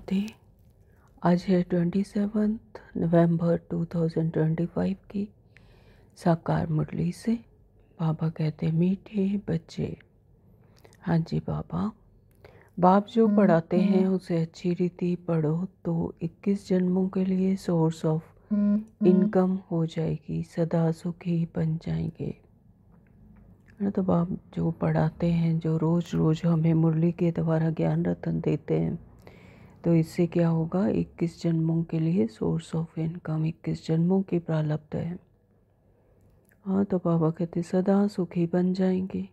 शांति। आज है 27 नवंबर 2025 की साकार मुरली से। बाबा कहते मीठे बच्चे। हाँ जी बाबा, बाप जो पढ़ाते हैं उसे अच्छी रीति पढ़ो तो 21 जन्मों के लिए सोर्स ऑफ इनकम हो जाएगी, सदा सुखी बन जाएंगे। तो बाप जो पढ़ाते हैं, जो रोज़ रोज़ हमें मुरली के द्वारा ज्ञान रतन देते हैं, तो इससे क्या होगा, 21 जन्मों के लिए सोर्स ऑफ इनकम, 21 जन्मों की प्रारब्ध है। हाँ, तो बाबा कहते सदा सुखी बन जाएंगे।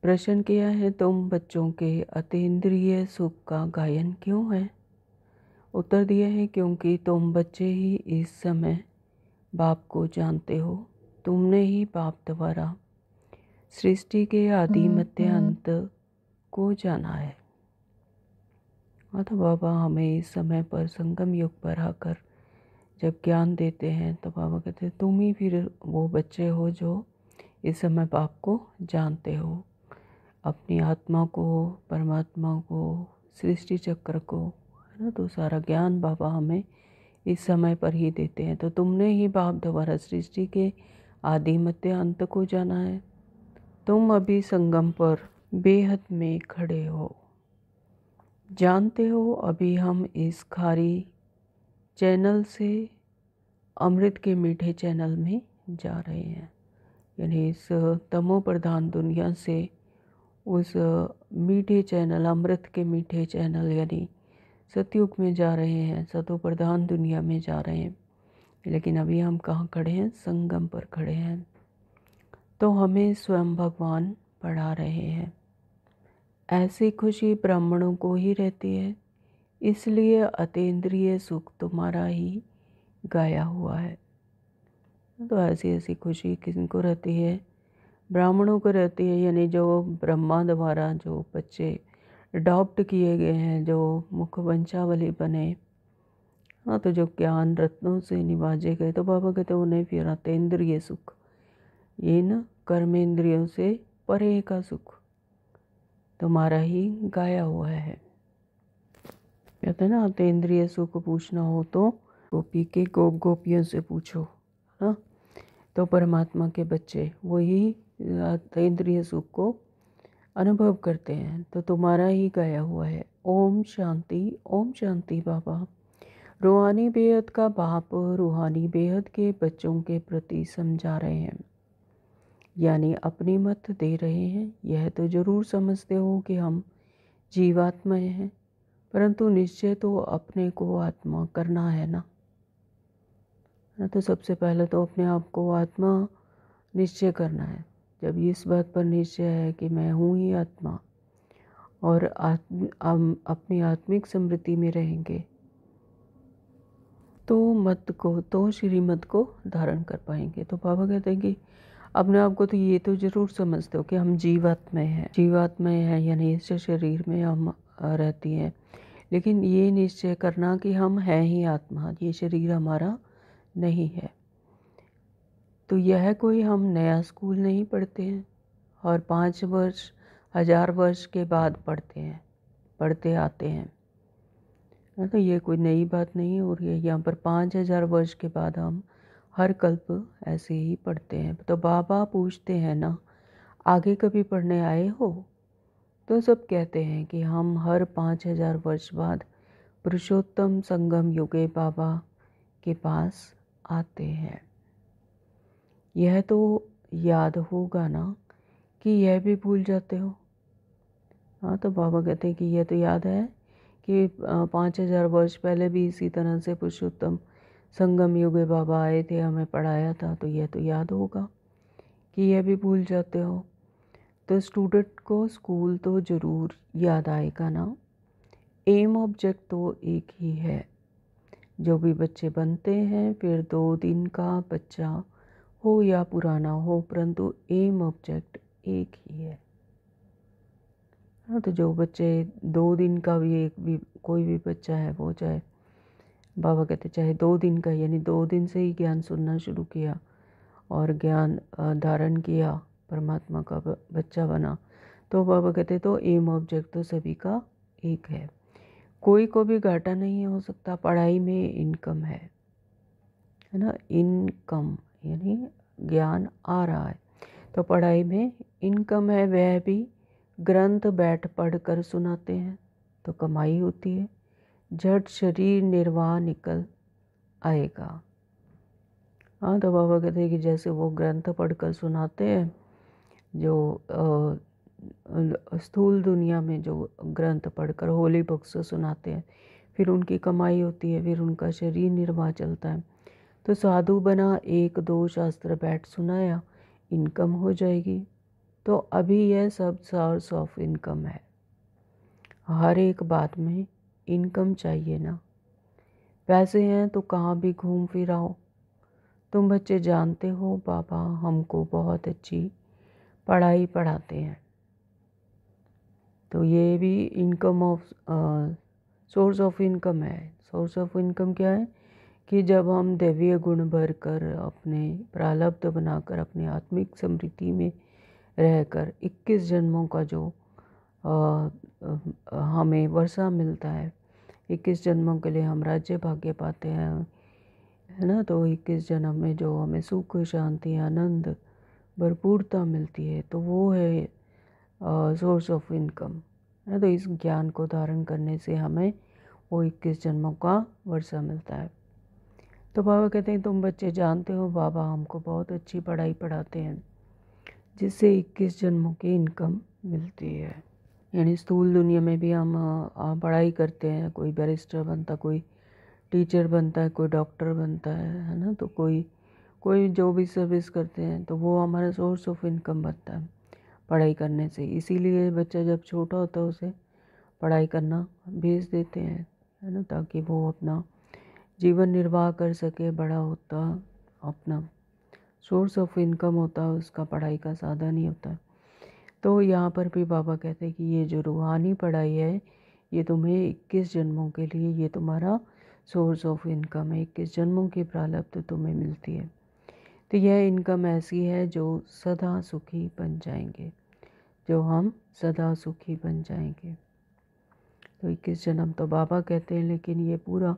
प्रश्न किया है, तुम बच्चों के अतीन्द्रिय सुख का गायन क्यों है? उत्तर दिया है, क्योंकि तुम बच्चे ही इस समय बाप को जानते हो। तुमने ही बाप द्वारा सृष्टि के आदि मध्य अंत को जाना है। हाँ, तो बाबा हमें इस समय पर संगम युग पर आकर जब ज्ञान देते हैं तो बाबा कहते हैं तुम ही फिर वो बच्चे हो जो इस समय बाप को जानते हो, अपनी आत्मा को, परमात्मा को, सृष्टि चक्र को, है ना। तो सारा ज्ञान बाबा हमें इस समय पर ही देते हैं। तो तुमने ही बाप द्वारा सृष्टि के आदि मध्य अंत को जाना है। तुम अभी संगम पर बेहद में खड़े हो। जानते हो अभी हम इस खारी चैनल से अमृत के मीठे चैनल में जा रहे हैं, यानी इस तमो प्रधान दुनिया से उस मीठे चैनल, अमृत के मीठे चैनल यानी सतयुग में जा रहे हैं, सतो प्रधान दुनिया में जा रहे हैं। लेकिन अभी हम कहाँ खड़े हैं? संगम पर खड़े हैं। तो हमें स्वयं भगवान पढ़ा रहे हैं। ऐसी खुशी ब्राह्मणों को ही रहती है, इसलिए अतीन्द्रिय सुख तुम्हारा ही गाया हुआ है। तो ऐसी ऐसी खुशी किनको रहती है? ब्राह्मणों को रहती है, यानी जो ब्रह्मा द्वारा जो बच्चे अडॉप्ट किए गए हैं, जो मुख वंशावली बने, हाँ, तो जो ज्ञान रत्नों से निवाजे गए, तो बाबा कहते उन्हें फिर अतीन्द्रिय सुख, ये न कर्मेंद्रियों से परे का सुख तुम्हारा ही गाया हुआ है। कहते हैं ना, अतीन्द्रिय सुख पूछना हो तो गोपी के गोपियों से पूछो। हाँ, तो परमात्मा के बच्चे वही अतीन्द्रिय सुख को अनुभव करते हैं, तो तुम्हारा ही गाया हुआ है। ओम शांति, ओम शांति। बाबा रूहानी बेहद का बाप रूहानी बेहद के बच्चों के प्रति समझा रहे हैं, यानी अपनी मत दे रहे हैं। यह तो जरूर समझते हो कि हम जीवात्मा हैं, परंतु निश्चय तो अपने को आत्मा करना है ना। तो सबसे पहले तो अपने आप को आत्मा निश्चय करना है। जब इस बात पर निश्चय है कि मैं हूँ ही आत्मा और अपनी आत्मिक स्मृति में रहेंगे, तो मत को, तो श्रीमत को धारण कर पाएंगे। तो बाबा कहते हैं कि अपने आप को तो ये तो जरूर समझते हो कि हम जीवात्मा हैं, जीवात्मा हैं, यानी इस शरीर में हम रहती हैं। लेकिन ये निश्चय करना कि हम हैं ही आत्मा, ये शरीर हमारा नहीं है। तो यह कोई हम नया स्कूल नहीं पढ़ते हैं और 5 वर्ष 1000 वर्ष के बाद पढ़ते आते हैं। तो ये कोई नई बात नहीं हो रही है। यहाँ पर 5000 वर्ष के बाद हम हर कल्प ऐसे ही पढ़ते हैं। तो बाबा पूछते हैं ना, आगे कभी पढ़ने आए हो? तो सब कहते हैं कि हम हर 5000 वर्ष बाद पुरुषोत्तम संगम युगे बाबा के पास आते हैं। यह तो याद होगा ना कि यह भी भूल जाते हो। हाँ, तो बाबा कहते हैं कि यह तो याद है कि 5000 वर्ष पहले भी इसी तरह से पुरुषोत्तम संगम युगे बाबा आए थे, हमें पढ़ाया था। तो यह तो याद होगा कि यह भी भूल जाते हो। तो स्टूडेंट को स्कूल तो ज़रूर याद आएगा ना। एम ऑब्जेक्ट तो एक ही है। जो भी बच्चे बनते हैं, फिर 2 दिन का बच्चा हो या पुराना हो, परंतु एम ऑब्जेक्ट एक ही है। हाँ, तो जो बच्चे 2 दिन का भी कोई भी बच्चा है, वो चाहे बाबा कहते चाहे 2 दिन का, यानी 2 दिन से ही ज्ञान सुनना शुरू किया और ज्ञान धारण किया, परमात्मा का बच्चा बना, तो बाबा कहते तो एम ऑब्जेक्ट तो सभी का एक है। कोई को भी घाटा नहीं हो सकता। पढ़ाई में इनकम है ना, इनकम यानी ज्ञान आ रहा है, तो पढ़ाई में इनकम है। वह भी ग्रंथ बैठ पढ़ कर सुनाते हैं तो कमाई होती है। झट शरीर निर्वाह निकल आएगा। हाँ, तो बाबा कहते हैं कि जैसे वो ग्रंथ पढ़कर सुनाते हैं, जो स्थूल दुनिया में जो ग्रंथ पढ़कर होली बुक्स सुनाते हैं, फिर उनकी कमाई होती है, फिर उनका शरीर निर्वाह चलता है। तो साधु बना, एक दो शास्त्र बैठ सुनाया, इनकम हो जाएगी। तो अभी यह सब सोर्स ऑफ इनकम है। हर एक बात में इनकम चाहिए ना। पैसे हैं तो कहाँ भी घूम फिर आओ। तुम बच्चे जानते हो बाबा हमको बहुत अच्छी पढ़ाई पढ़ाते हैं, तो ये भी income of source of income है। सोर्स ऑफ इनकम क्या है कि जब हम दैवीय गुण भरकर अपने प्रारब्ध बनाकर अपने आत्मिक समृद्धि में रहकर 21 जन्मों का जो हमें वर्षा मिलता है, 21 जन्मों के लिए हम राज्य भाग्य पाते हैं, है ना। तो 21 जन्म में जो हमें सुख शांति आनंद भरपूरता मिलती है, तो वो है सोर्स ऑफ इनकम, है ना। तो इस ज्ञान को धारण करने से हमें वो 21 जन्मों का वर्षा मिलता है। तो बाबा कहते हैं तुम बच्चे जानते हो बाबा हमको बहुत अच्छी पढ़ाई पढ़ाते हैं, जिससे 21 जन्मों की इनकम मिलती है। यानी स्थूल दुनिया में भी हम पढ़ाई करते हैं, कोई बैरिस्टर बनता, कोई टीचर बनता है, कोई डॉक्टर बनता है ना। तो कोई जो भी सर्विस करते हैं, तो वो हमारा सोर्स ऑफ इनकम बनता है पढ़ाई करने से। इसीलिए बच्चा जब छोटा होता है उसे पढ़ाई करना भेज देते हैं, है ना, ताकि वो अपना जीवन निर्वाह कर सके। बड़ा होता अपना सोर्स ऑफ इनकम होता है उसका, पढ़ाई का साधन ही होता है। तो यहाँ पर भी बाबा कहते हैं कि ये जो रूहानी पढ़ाई है, ये तुम्हें 21 जन्मों के लिए, ये तुम्हारा सोर्स ऑफ इनकम है। 21 जन्मों की प्रारब्ध तुम्हें मिलती है। तो यह इनकम ऐसी है जो सदा सुखी बन जाएंगे, जो हम सदा सुखी बन जाएंगे। तो 21 जन्म तो बाबा कहते हैं, लेकिन ये पूरा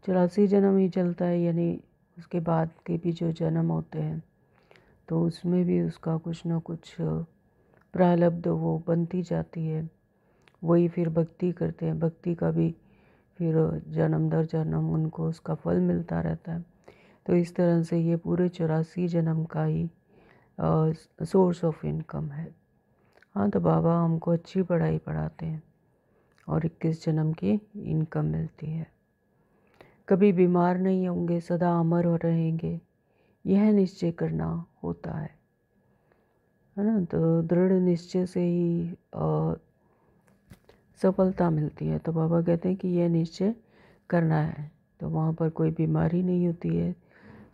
84 जन्म ही चलता है। यानी उसके बाद के भी जो जन्म होते हैं, तो उसमें भी उसका कुछ ना कुछ प्रारब्ध वो बनती जाती है। वही फिर भक्ति करते हैं, भक्ति का भी फिर जन्म दर जन्म उनको उसका फल मिलता रहता है। तो इस तरह से ये पूरे 84 जन्म का ही सोर्स ऑफ इनकम है। हाँ, तो बाबा हमको अच्छी पढ़ाई पढ़ाते हैं और 21 जन्म की इनकम मिलती है। कभी बीमार नहीं होंगे, सदा अमर हो रहेंगे, यह निश्चय करना होता है ना। तो दृढ़ निश्चय से ही सफलता मिलती है। तो बाबा कहते हैं कि यह निश्चय करना है, तो वहाँ पर कोई बीमारी नहीं होती है,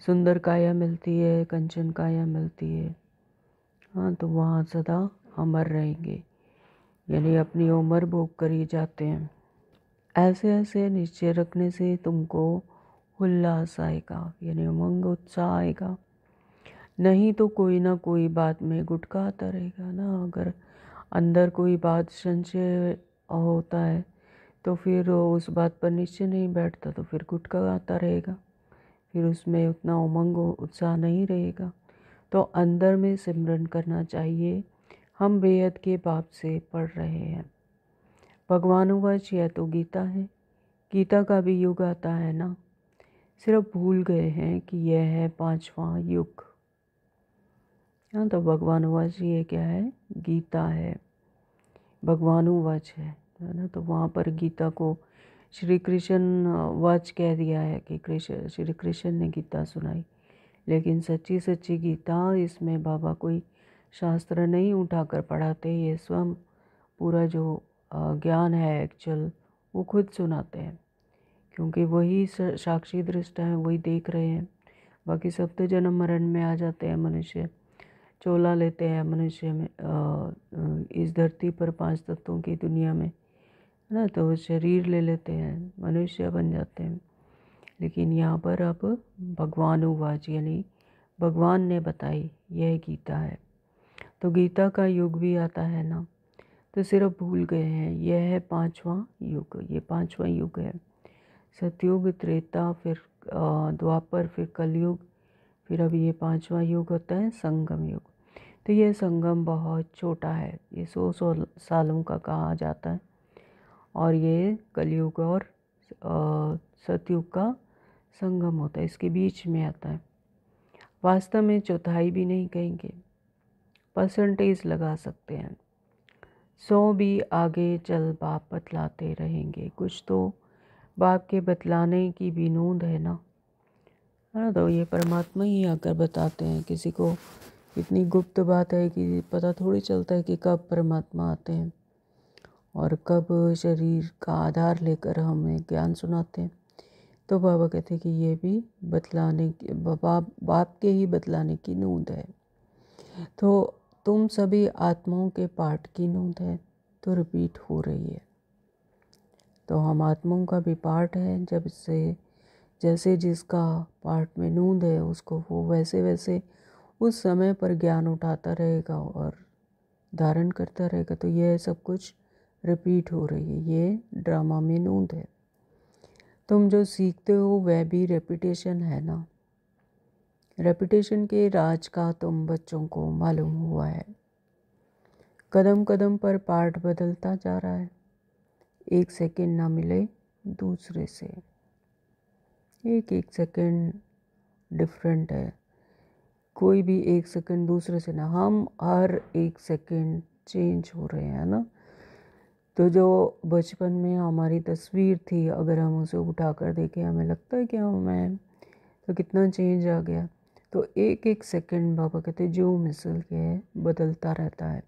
सुंदर काया मिलती है, कंचन काया मिलती है। हाँ, तो वहाँ सदा अमर रहेंगे, यानी अपनी उम्र भोग कर ही जाते हैं। ऐसे ऐसे निश्चय रखने से तुमको उल्लास आएगा, यानी उमंग उत्साह आएगा। नहीं तो कोई ना कोई बात में गुटका आता रहेगा ना। अगर अंदर कोई बात संशय होता है, तो फिर उस बात पर निश्चय नहीं बैठता, तो फिर गुटका आता रहेगा, फिर उसमें उतना उमंग उत्साह नहीं रहेगा। तो अंदर में सिमरन करना चाहिए, हम बेहद के बाप से पढ़ रहे हैं। भगवानुवाच यह तो गीता है, गीता का भी युग आता है ना, सिर्फ भूल गए हैं कि यह है 5वां युग। हाँ, तो भगवानुवाच ये क्या है, गीता है, भगवानुवाच है ना। तो वहाँ पर गीता को श्री कृष्ण वाच कह दिया है कि श्री कृष्ण ने गीता सुनाई, लेकिन सच्ची सच्ची गीता, इसमें बाबा कोई शास्त्र नहीं उठाकर पढ़ाते, ये स्वयं पूरा जो ज्ञान है एक्चुअल वो खुद सुनाते हैं, क्योंकि वही साक्षी दृष्टा है, वही देख रहे हैं। बाकी सब तो जन्म मरण में आ जाते हैं, मनुष्य चोला लेते हैं मनुष्य में, इस धरती पर 5 तत्वों की दुनिया में, है ना। तो शरीर ले लेते हैं, मनुष्य बन जाते हैं। लेकिन यहाँ पर अब भगवानुवाच, यानी भगवान ने बताई, यह गीता है। तो गीता का युग भी आता है ना। तो सिर्फ भूल गए हैं। यह है 5वां युग, ये 5वां युग है। सतयुग, त्रेता, फिर द्वापर, फिर कलयुग, फिर अब ये 5वां युग होता है संगम युग। तो ये संगम बहुत छोटा है, ये 100 सालों का कहा जाता है, और ये कलयुग और सतयुग का संगम होता है, इसके बीच में आता है। वास्तव में चौथाई भी नहीं कहेंगे, परसेंटेज लगा सकते हैं। 100 भी आगे चल बाप बतलाते रहेंगे, कुछ तो बाप के बतलाने की भी नोंद है ना, है ना। तो ये परमात्मा ही आकर बताते हैं। किसी को इतनी गुप्त बात है कि पता थोड़ी चलता है कि कब परमात्मा आते हैं और कब शरीर का आधार लेकर हमें ज्ञान सुनाते हैं। तो बाबा कहते हैं कि ये भी बतलाने की बाप के ही बतलाने की नोंद है। तो तुम सभी आत्माओं के पार्ट की नोंद है, तो रिपीट हो रही है। तो हम आत्माओं का भी पार्ट है, जब से जैसे जिसका पार्ट में नोंद है उसको वो वैसे वैसे उस समय पर ज्ञान उठाता रहेगा और धारण करता रहेगा। तो यह सब कुछ रिपीट हो रही है, ये ड्रामा में नोंद है। तुम जो सीखते हो वह भी रेपिटेशन है ना। रेपिटेशन के राज का तुम बच्चों को मालूम हुआ है। कदम कदम पर पार्ट बदलता जा रहा है, एक सेकंड ना मिले दूसरे से, एक एक सेकंड डिफरेंट है, कोई भी एक सेकंड दूसरे से ना, हम हर एक सेकंड चेंज हो रहे हैं ना। तो जो बचपन में हमारी तस्वीर थी, अगर हम उसे उठा कर देखें हमें लगता है कि मैं तो कितना चेंज आ गया। तो एक एक सेकंड बाबा कहते जो मिसल के बदलता रहता है,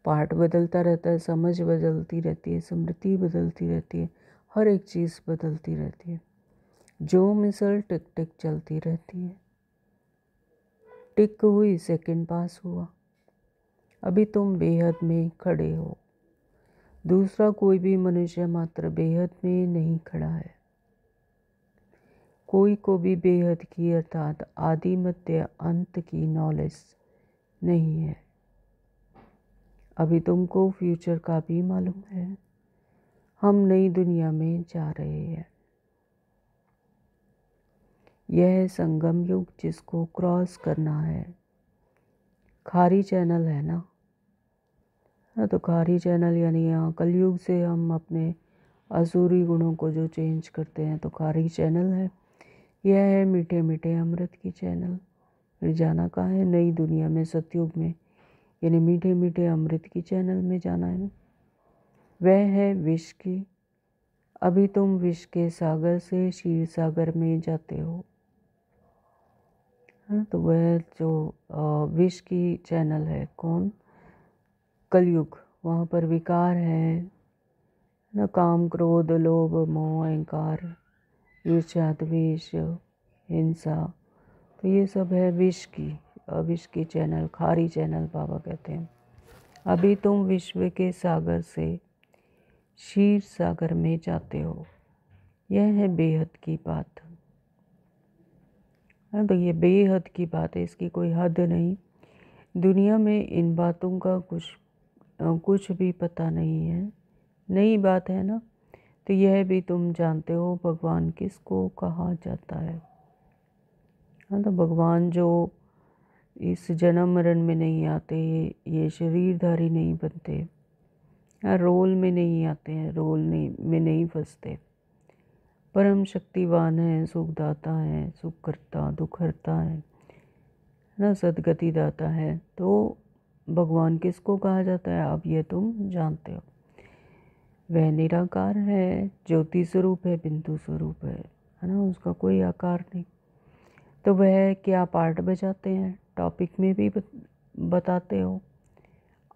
पार्ट बदलता रहता है, समझ बदलती रहती है, स्मृति बदलती रहती है, हर एक चीज़ बदलती रहती है। जो मिसल टिक टिक चलती रहती है, टिक हुई सेकंड पास हुआ, अभी तुम बेहद में खड़े हो। दूसरा कोई भी मनुष्य मात्र बेहद में नहीं खड़ा है। कोई को भी बेहद की अर्थात आदि मध्य अंत की नॉलेज नहीं है। अभी तुमको फ्यूचर का भी मालूम है। हम नई दुनिया में जा रहे हैं। यह संगम युग जिसको क्रॉस करना है, खारी चैनल है ना। तो खारी चैनल यानी यहाँ कलयुग से हम अपने असुरी गुणों को जो चेंज करते हैं, तो खारी चैनल है। यह है मीठे मीठे अमृत की चैनल। फिर जाना कहाँ है? नई दुनिया में, सतयुग में, यानी मीठे मीठे अमृत की चैनल में जाना है। वह है विष की। अभी तुम विष के सागर से क्षीर सागर में जाते हो, है ना। तो वह जो विष की चैनल है, कौन? कलयुग। वहाँ पर विकार है ना, काम क्रोध लोभ मोह अहंकार ईर्ष्या द्वेष हिंसा, तो ये सब है विष की चैनल, खारी चैनल बाबा कहते हैं। अभी तुम विश्व के सागर से क्षीर सागर में जाते हो। यह है बेहद की बात। तो ये बेहद की बात है, इसकी कोई हद नहीं। दुनिया में इन बातों का कुछ भी पता नहीं है, नई बात है ना। तो यह भी तुम जानते हो भगवान किसको कहा जाता है। हाँ, तो भगवान जो इस जन्म मरण में नहीं आते, ये शरीरधारी नहीं बनते, हाँ, रोल में नहीं आते हैं, में नहीं फंसते, परम शक्तिवान है, सुखदाता है, सुख करता दुख हरता है ना, सदगति दाता है। तो भगवान किसको कहा जाता है, अब ये तुम जानते हो। वह निराकार है, ज्योति स्वरूप है, बिंदु स्वरूप है ना, उसका कोई आकार नहीं। तो वह क्या पार्ट बजाते हैं, टॉपिक में भी बताते हो।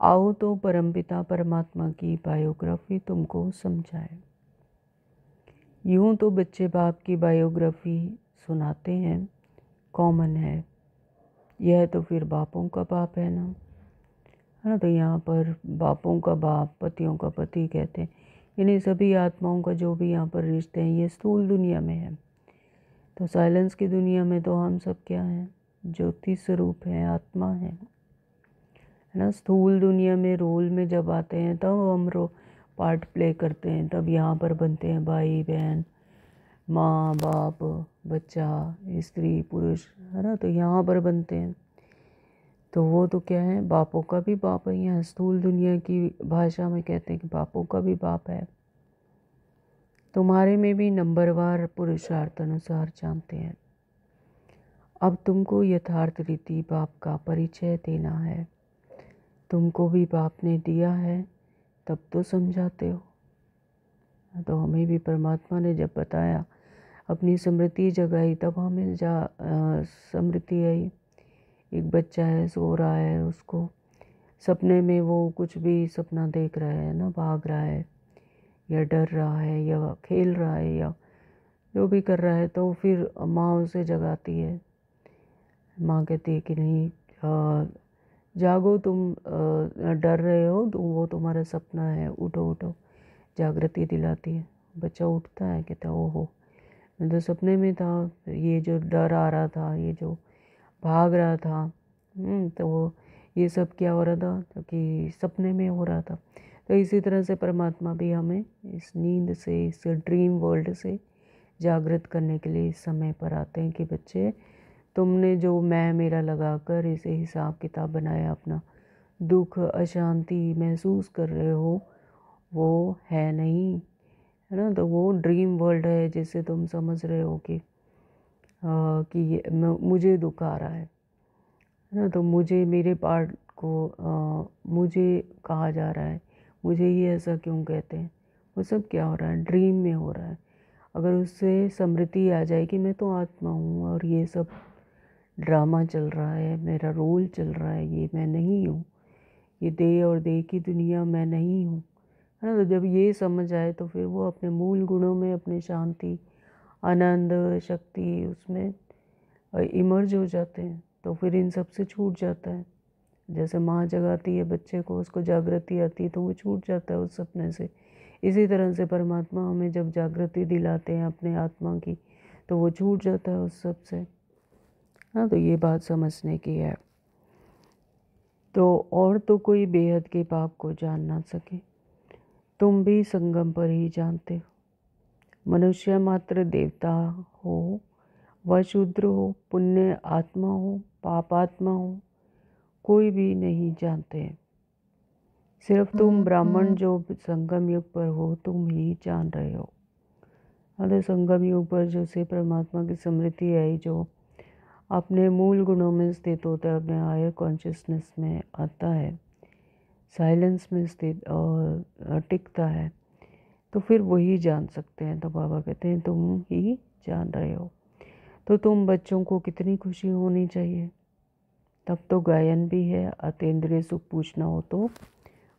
आओ तो परमपिता परमात्मा की बायोग्राफी तुमको समझाए। यूं तो बच्चे बाप की बायोग्राफी सुनाते हैं, कॉमन है। यह तो फिर बापों का बाप है ना, है ना। तो यहाँ पर बापों का बाप, पतियों का पति कहते हैं, यानी सभी आत्माओं का जो भी यहाँ पर रिश्ते हैं, ये स्थूल दुनिया में है। तो साइलेंस की दुनिया में तो हम सब क्या हैं? ज्योति स्वरूप है, आत्मा है है ना। स्थूल दुनिया में रोल में जब आते हैं तब हम पार्ट प्ले करते हैं, तब यहाँ पर बनते हैं भाई बहन, माँ बाप, बच्चा, स्त्री पुरुष, है ना। तो यहाँ पर बनते हैं, तो वो तो क्या है, बापों का भी बाप है। यहाँ स्थूल दुनिया की भाषा में कहते हैं कि बापों का भी बाप है। तुम्हारे में भी नंबरवार पुरुषार्थ अनुसार जानते हैं। अब तुमको यथार्थ रीति बाप का परिचय देना है। तुमको भी बाप ने दिया है, तब तो समझाते हो। तो हमें भी परमात्मा ने जब बताया, अपनी स्मृति जगाई, तब हमें स्मृति आई। एक बच्चा है, सो रहा है, उसको सपने में वो कुछ भी सपना देख रहा है ना, भाग रहा है या डर रहा है या खेल रहा है या जो भी कर रहा है, तो फिर माँ उसे जगाती है। माँ कहती है कि नहीं, जागो, तुम डर रहे हो, तो वो तुम्हारा सपना है, उठो उठो, जागृति दिलाती है। बच्चा उठता है, कहता है ओहो, मैं तो सपने में था, ये जो डर आ रहा था, ये जो भाग रहा था, तो वो ये सब क्या हो रहा था, तो कि सपने में हो रहा था। तो इसी तरह से परमात्मा भी हमें इस नींद से, इस ड्रीम वर्ल्ड से जागृत करने के लिए इस समय पर आते हैं कि बच्चे, तुमने जो मैं मेरा लगाकर इसे हिसाब किताब बनाया, अपना दुख अशांति महसूस कर रहे हो, वो है नहीं, है ना। तो वो ड्रीम वर्ल्ड है, जिसे तुम समझ रहे हो कि ये मुझे दुख आ रहा है ना। तो मुझे, मेरे पार्ट को मुझे कहा जा रहा है, मुझे ही ऐसा क्यों कहते हैं, वो सब क्या हो रहा है, ड्रीम में हो रहा है। अगर उससे स्मृति आ जाए कि मैं तो आत्मा हूँ और ये सब ड्रामा चल रहा है, मेरा रोल चल रहा है, ये मैं नहीं हूँ, ये देह और देह की दुनिया मैं नहीं हूँ, है ना। तो जब ये समझ आए तो फिर वो अपने मूल गुणों में, अपने शांति, आनंद, शक्ति, उसमें इमर्ज हो जाते हैं। तो फिर इन सब से छूट जाता है। जैसे माँ जगाती है बच्चे को, उसको जागृति आती है, तो वो छूट जाता है उस सपने से। इसी तरह से परमात्मा हमें जब जागृति दिलाते हैं अपने आत्मा की, तो वो छूट जाता है उस सब से। हाँ, तो ये बात समझने की है। तो और तो कोई बेहद के पाप को जान ना सके, तुम भी संगम पर ही जानते हो। मनुष्य मात्र देवता हो व शूद्र हो, पुण्य आत्मा हो, पाप आत्मा हो, कोई भी नहीं जानते। सिर्फ तुम ब्राह्मण जो संगम युग पर हो, तुम ही जान रहे हो। अरे संगम युग पर जो से परमात्मा की स्मृति आई, जो अपने मूल गुणों में स्थित होता है, अपने हायर कॉन्शियसनेस में आता है, साइलेंस में स्थित और टिकता है, तो फिर वही जान सकते हैं। तो बाबा कहते हैं तुम ही जान रहे हो। तो तुम बच्चों को कितनी खुशी होनी चाहिए। तब तो गायन भी है, अतीन्द्रिय सुख पूछना हो तो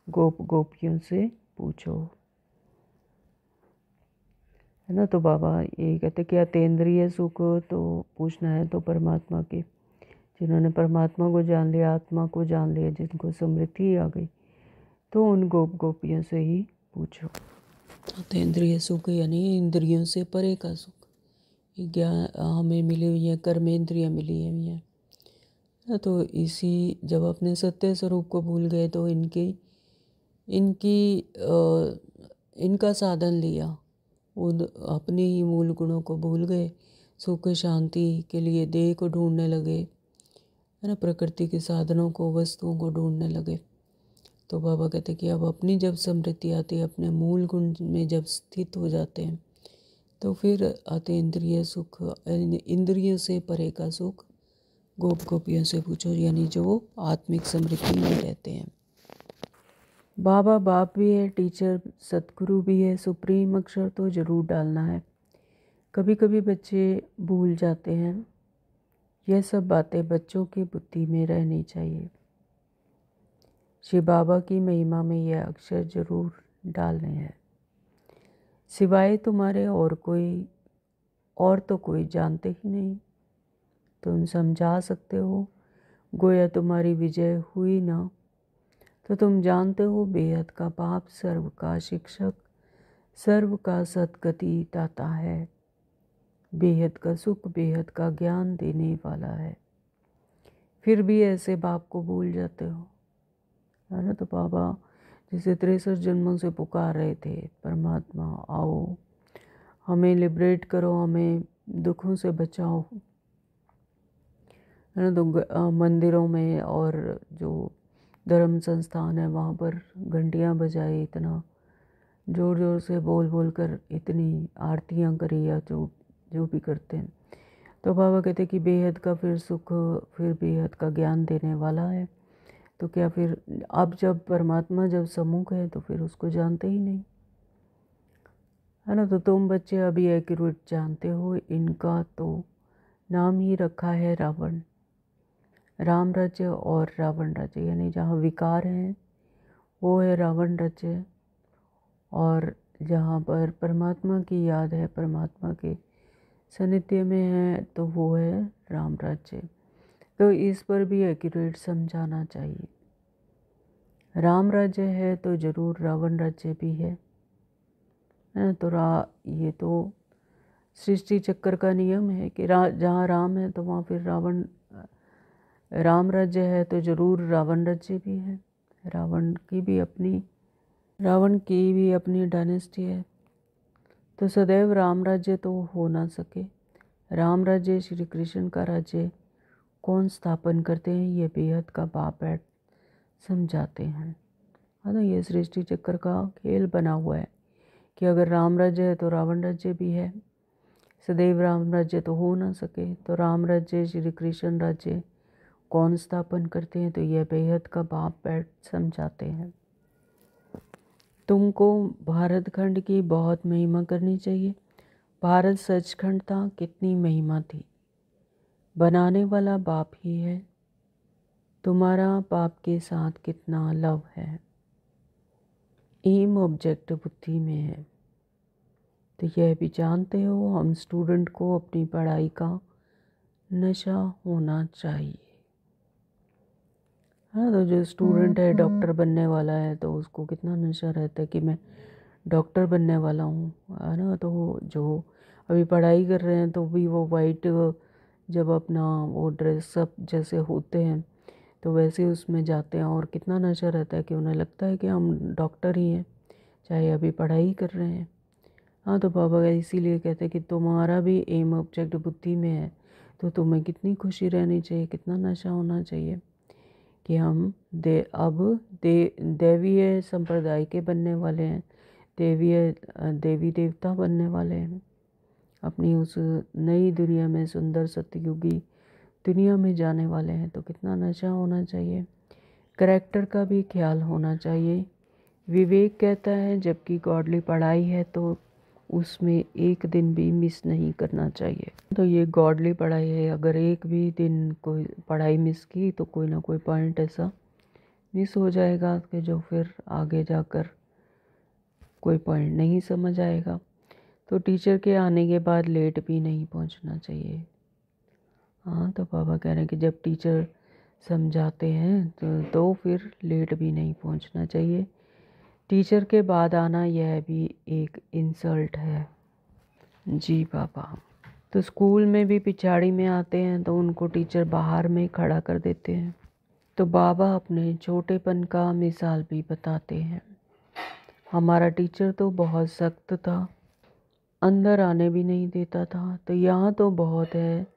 गोप गोपियों से पूछो, है ना। तो बाबा यही कहते कि अतीन्द्रिय सुख तो पूछना है तो परमात्मा के, जिन्होंने परमात्मा को जान लिया, आत्मा को जान लिया, जिनको स्मृति आ गई, तो उन गोप गोपियों से ही पूछो। अतीन्द्रिय सुख यानी इंद्रियों से परे का सुख, ज्ञान हमें मिली हुई है, कर्मेंद्रियाँ मिली हुई हैं। तो इसी जब अपने सत्य स्वरूप को भूल गए, तो इनका साधन लिया, उन अपने ही मूल गुणों को भूल गए, सुख शांति के लिए देह को ढूंढने लगे, है ना, प्रकृति के साधनों को, वस्तुओं को ढूंढने लगे। तो बाबा कहते कि अब अपनी जब स्मृति आती है, अपने मूल गुण में जब स्थित हो जाते हैं, तो फिर अतीन्द्रिय सुख, इंद्रियों से परे का सुख गोप गोपियों से पूछो, यानी जो आत्मिक स्मृति में रहते हैं। बाबा बाप भी है, टीचर सतगुरु भी है, सुप्रीम अक्षर तो ज़रूर डालना है। कभी कभी बच्चे भूल जाते हैं, यह सब बातें बच्चों की बुद्धि में रहनी चाहिए। शिव बाबा की महिमा में यह अक्षर जरूर डालने हैं। सिवाय तुम्हारे और तो कोई जानते ही नहीं। तुम समझा सकते हो, गोया तुम्हारी विजय हुई ना, तो तुम जानते हो बेहद का बाप सर्व का शिक्षक, सर्व का सद्गति दाता है, बेहद का सुख, बेहद का ज्ञान देने वाला है। फिर भी ऐसे बाप को भूल जाते हो। है ना। तो बाबा जैसे 63 जन्मों से पुकार रहे थे, परमात्मा आओ, हमें लिबरेट करो, हमें दुखों से बचाओ, है ना। तो मंदिरों में और जो धर्म संस्थान है वहाँ पर घंटियाँ बजाई, इतना ज़ोर ज़ोर से बोल बोल कर इतनी आरतियाँ करी, या जो जो भी करते हैं। तो बाबा कहते कि बेहद का फिर सुख, फिर बेहद का ज्ञान देने वाला है। तो क्या फिर अब जब परमात्मा जब सम्मुख है तो फिर उसको जानते ही नहीं, है ना। तो तुम बच्चे अभी एक्यूरेट जानते हो, इनका तो नाम ही रखा है रावण। राम राज्य और रावण राज्य, यानी जहाँ विकार हैं वो है रावण राज्य, और जहाँ पर परमात्मा की याद है, परमात्मा के सानिध्य में है, तो वो है राम राज्य। तो इस पर भी एक्यूरेट समझाना चाहिए। राम राज्य है तो ज़रूर रावण राज्य भी है ना। तो ये तो सृष्टि चक्र का नियम है कि जहाँ राम है तो वहाँ फिर राम राज्य है तो ज़रूर रावण राज्य भी है। रावण की भी अपनी डायनेस्टी है। तो सदैव राम राज्य तो हो ना सके। राम राज्य श्री कृष्ण का राज्य कौन स्थापन करते हैं, ये बेहद का बाप बैठ समझाते हैं, है ना। ये सृष्टि चक्र का खेल बना हुआ है कि अगर राम राज्य है तो रावण राज्य भी है। सदैव राम राज्य तो हो ना सके, तो राम राज्य श्री कृष्ण राज्य कौन स्थापन करते हैं, तो यह बेहद का बाप बैठ समझाते हैं। तुमको भारत खंड की बहुत महिमा करनी चाहिए। भारत सचखंड था, कितनी महिमा थी। बनाने वाला बाप ही है। तुम्हारा बाप के साथ कितना लव है। एम ऑब्जेक्ट बुद्धि में है। तो यह भी जानते हो, हम स्टूडेंट को अपनी पढ़ाई का नशा होना चाहिए, हाँ। तो जो स्टूडेंट है डॉक्टर बनने वाला है तो उसको कितना नशा रहता है कि मैं डॉक्टर बनने वाला हूँ, है ना। तो जो अभी पढ़ाई कर रहे हैं तो भी वो वाइट जब अपना वो ड्रेसअप जैसे होते हैं तो वैसे उसमें जाते हैं, और कितना नशा रहता है कि उन्हें लगता है कि हम डॉक्टर ही हैं, चाहे अभी पढ़ाई कर रहे हैं, हाँ। तो बाबा इसीलिए कहते हैं कि तुम्हारा भी एम ऑब्जेक्ट बुद्धि में है, तो तुम्हें कितनी खुशी रहनी चाहिए, कितना नशा होना चाहिए कि हम दैवीय संप्रदाय के बनने वाले हैं, देवी देवता बनने वाले हैं, अपनी उस नई दुनिया में, सुंदर सतयुगी दुनिया में जाने वाले हैं। तो कितना नशा होना चाहिए, करैक्टर का भी ख्याल होना चाहिए। विवेक कहता है जबकि गॉडली पढ़ाई है तो उसमें एक दिन भी मिस नहीं करना चाहिए। तो ये गॉडली पढ़ाई है, अगर एक भी दिन कोई पढ़ाई मिस की तो कोई ना कोई पॉइंट ऐसा मिस हो जाएगा कि जो फिर आगे जाकर कोई पॉइंट नहीं समझ आएगा। तो टीचर के आने के बाद लेट भी नहीं पहुंचना चाहिए, हाँ। तो बाबा कह रहे हैं कि जब टीचर समझाते हैं तो फिर लेट भी नहीं पहुंचना चाहिए। टीचर के बाद आना यह भी एक इंसल्ट है। जी बाबा। तो स्कूल में भी पिछाड़ी में आते हैं तो उनको टीचर बाहर में खड़ा कर देते हैं। तो बाबा अपने छोटेपन का मिसाल भी बताते हैं। हमारा टीचर तो बहुत सख्त था, अंदर आने भी नहीं देता था। तो यहाँ तो बहुत है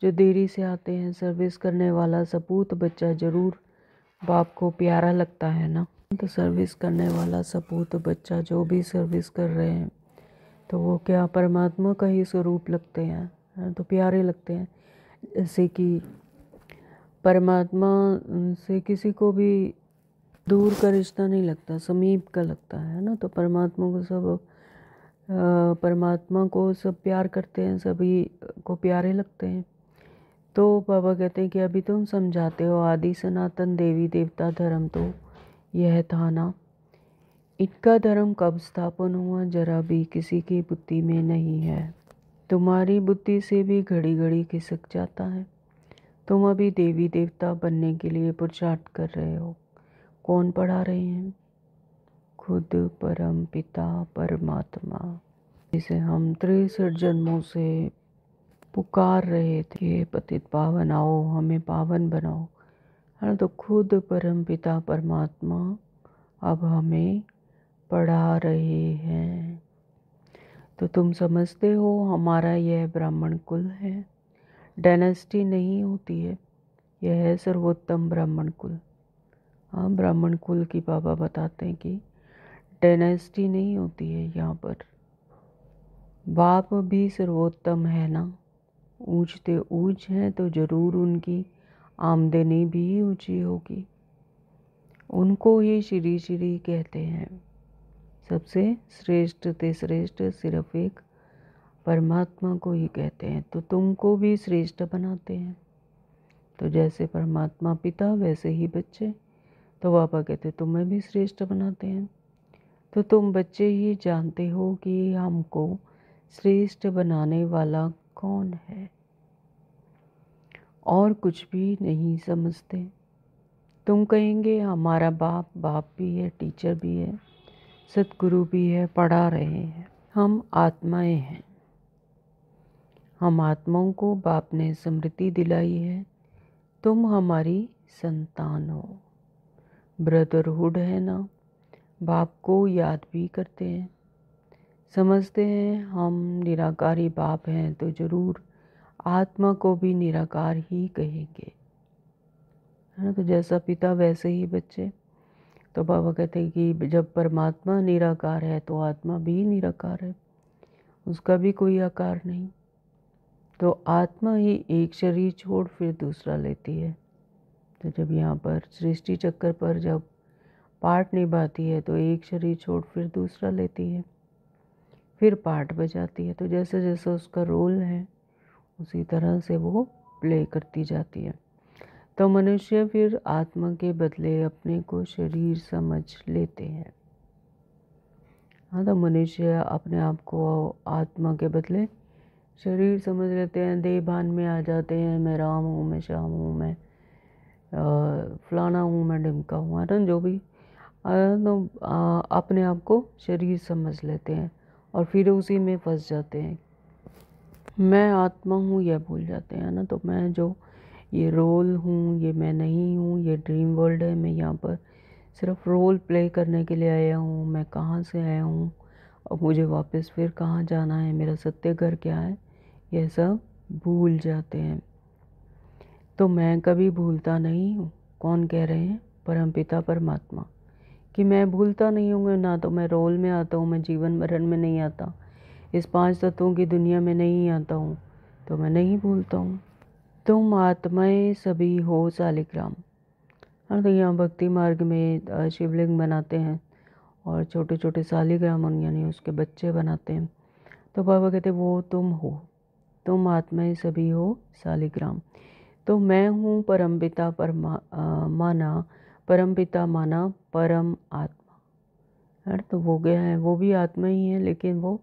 जो देरी से आते हैं। सर्विस करने वाला सपूत बच्चा ज़रूर बाप को प्यारा लगता है ना। तो सर्विस करने वाला सपूत बच्चा जो भी सर्विस कर रहे हैं तो वो क्या परमात्मा का ही स्वरूप लगते हैं, तो प्यारे लगते हैं। जैसे कि परमात्मा से किसी को भी दूर का रिश्ता नहीं लगता, समीप का लगता है ना। तो परमात्मा को सब प्यार करते हैं, सभी को प्यारे लगते हैं। तो बाबा कहते हैं कि अभी तुम समझाते हो आदि सनातन देवी देवता धर्म तो यह था ना। इनका धर्म कब स्थापन हुआ जरा भी किसी की बुद्धि में नहीं है। तुम्हारी बुद्धि से भी घड़ी घड़ी खिसक जाता है। तुम अभी देवी देवता बनने के लिए पुरुषार्थ कर रहे हो। कौन पढ़ा रहे हैं? खुद परम पिता परमात्मा, जिसे हम 63 जन्मों से पुकार रहे थे, पतित पावन आओ हमें पावन बनाओ, है। तो खुद परमपिता परमात्मा अब हमें पढ़ा रहे हैं। तो तुम समझते हो हमारा यह ब्राह्मण कुल है, डायनेस्टी नहीं होती है, यह है सर्वोत्तम ब्राह्मण कुल। हाँ, ब्राह्मण कुल की बाबा बताते हैं कि डायनेस्टी नहीं होती है यहाँ पर। बाप भी सर्वोत्तम है ना, ऊंचते ऊंच हैं तो ज़रूर उनकी आमदनी भी ऊंची होगी। उनको ही श्री श्री कहते हैं। सबसे श्रेष्ठ ते श्रेष्ठ सिर्फ एक परमात्मा को ही कहते हैं। तो तुमको भी श्रेष्ठ बनाते हैं। तो जैसे परमात्मा पिता वैसे ही बच्चे। तो बाबा कहते तुम्हें भी श्रेष्ठ बनाते हैं। तो तुम बच्चे ही जानते हो कि हमको श्रेष्ठ बनाने वाला कौन है, और कुछ भी नहीं समझते। तुम कहेंगे हमारा बाप बाप भी है, टीचर भी है, सतगुरु भी है, पढ़ा रहे हैं। हम आत्माएं हैं। हम आत्माओं को बाप ने स्मृति दिलाई है, तुम हमारी संतान हो। ब्रदरहुड है ना, बाप को याद भी करते हैं। समझते हैं हम निराकारी बाप हैं तो ज़रूर आत्मा को भी निराकार ही कहेंगे, है ना। तो जैसा पिता वैसे ही बच्चे। तो बाबा कहते हैं कि जब परमात्मा निराकार है तो आत्मा भी निराकार है, उसका भी कोई आकार नहीं। तो आत्मा ही एक शरीर छोड़ फिर दूसरा लेती है। तो जब यहाँ पर सृष्टि चक्कर पर जब पार्ट निभाती है तो एक शरीर छोड़ फिर दूसरा लेती है, फिर पार्ट बजाती है। तो जैसे जैसे उसका रोल है उसी तरह से वो प्ले करती जाती है। तो मनुष्य फिर आत्मा के बदले अपने को शरीर समझ लेते हैं। हाँ, तो मनुष्य अपने आप को आत्मा के बदले शरीर समझ लेते हैं, देह भान में आ जाते हैं। मैं राम हूँ, मैं श्याम हूँ, मैं फलाना हूँ, मैं ढिमका हूँ, है ना, जो भी। तो अपने आप को शरीर समझ लेते हैं और फिर उसी में फंस जाते हैं। मैं आत्मा हूँ यह भूल जाते हैं ना। तो मैं जो ये रोल हूँ ये मैं नहीं हूँ, ये ड्रीम वर्ल्ड है। मैं यहाँ पर सिर्फ रोल प्ले करने के लिए आया हूँ। मैं कहाँ से आया हूँ और मुझे वापस फिर कहाँ जाना है, मेरा सत्य घर क्या है, यह सब भूल जाते हैं। तो मैं कभी भूलता नहीं हूँ। कौन कह रहे हैं? परमपिता परमात्मा, कि मैं भूलता नहीं हूँ। ना तो मैं रोल में आता हूँ, मैं जीवन मरण में नहीं आता, इस 5 तत्वों की दुनिया में नहीं आता हूँ, तो मैं नहीं भूलता हूँ। तुम आत्माएं सभी हो सालिग्राम। हाँ, तो यहाँ भक्ति मार्ग में शिवलिंग बनाते हैं और छोटे छोटे सालिग्राम यानी उसके बच्चे बनाते हैं। तो बाबा कहते वो तुम हो, तुम आत्माएं सभी हो सालिग्राम। तो मैं हूँ परमपिता माना, परमपिता माना परम आत्मा, है। तो वो गया है, वो भी आत्मा ही है, लेकिन वो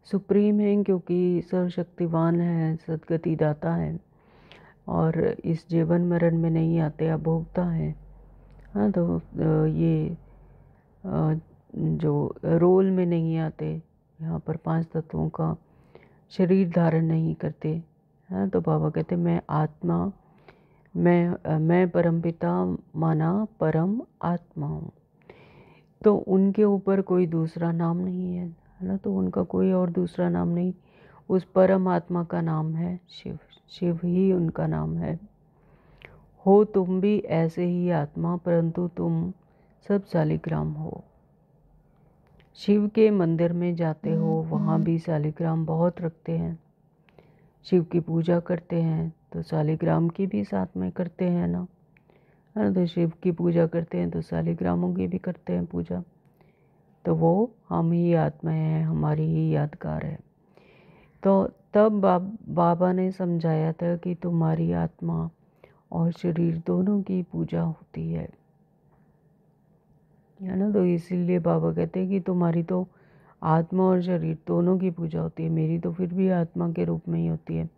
सुप्रीम है क्योंकि सर्वशक्तिवान है, सदगति दाता है और इस जीवन मरण में नहीं आते, अभोक्ता है। हाँ, तो ये जो रोल में नहीं आते, यहाँ पर 5 तत्वों का शरीर धारण नहीं करते। हाँ, तो बाबा कहते मैं आत्मा, मैं परमपिता माना परम आत्मा हूँ। तो उनके ऊपर कोई दूसरा नाम नहीं है ना। तो उनका कोई और दूसरा नाम नहीं, उस परम आत्मा का नाम है शिव। शिव ही उनका नाम है। हो तुम भी ऐसे ही आत्मा, परंतु तुम सब शालिग्राम हो। शिव के मंदिर में जाते हो, वहाँ भी शालिग्राम बहुत रखते हैं। शिव की पूजा करते हैं तो शालिग्राम की भी साथ में करते हैं ना। तो शिव की पूजा करते हैं तो शालिग्रामों की भी करते हैं पूजा। तो वो हम ही आत्मा हैं, हमारी ही यादगार है। तो तब बाबा ने समझाया था कि तुम्हारी आत्मा और शरीर दोनों की पूजा होती है ना। तो इसीलिए बाबा कहते हैं कि तुम्हारी तो आत्मा और शरीर दोनों की पूजा होती है। मेरी तो फिर भी आत्मा के रूप में ही होती है,